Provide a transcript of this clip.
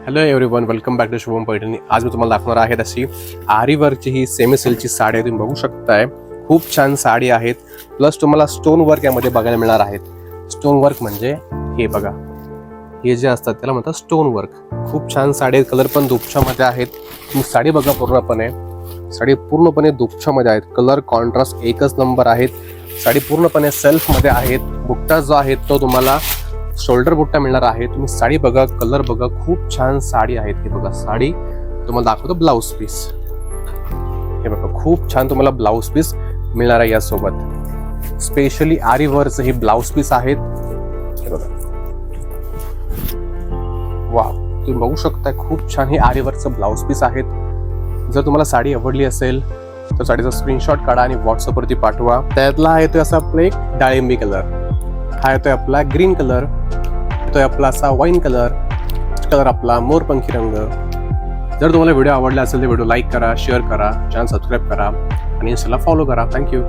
Hello everyone, welcome back to Shubham Paithani. आज मी तुम्हाला दाखवणार आहे तशी आरी वर्कची ही सेमी सिल्कची साडी आहे. तुम्ही बघू शकताय खूप छान साडी आहेत. प्लस तुम्हाला स्टोन वर्क यामध्ये बघायला मिळणार आहेत. स्टोन वर्क म्हणजे हे बघा, हे जे असतात त्याला म्हणतात स्टोन वर्क. खूप छान साडी आहे. कलर पण दुपछामध्ये आहेत. तुम्ही साडी बघा पूर्णपणे, साडी पूर्णपणे दुपछामध्ये आहेत. कलर कॉन्ट्रास्ट एकच नंबर आहेत. साडी पूर्णपणे सेल्फमध्ये आहेत. बुट्टा जो आहे तो तुम्हाला शोल्डर बुट्टा मिळणार आहे. तुम्ही साडी बघा, कलर बघा, खूप छान साडी आहेत. हे बघा साडी तुम्हाला दाखवतो. ब्लाउज पीस हे बघा, खूप छान तुम्हाला ब्लाउज पीस मिळणार आहे. यासोबत स्पेशली आरी वर्कचं हे ब्लाउज पीस आहेत. हे बघा, वाव, तुम्ही बघू शकता खूप छान हे आरी वर्कचं ब्लाउज पीस आहेत. जर तुम्हाला साडी आवडली असेल तर साडीचा स्क्रीनशॉट काढा आणि व्हॉट्सअपवरती पाठवा. त्यातला आहे तो असा आपला एक डाळिंबी कलर, हा येतोय आपला ग्रीन कलर, येतोय आपला असा वाईन कलर आपला मोरपंखी रंग. जर तुम्हाला व्हिडिओ आवडला असेल तर व्हिडिओ लाईक करा, शेअर करा, चॅनल सबस्क्राईब करा आणि इंस्टाला फॉलो करा. थँक्यू.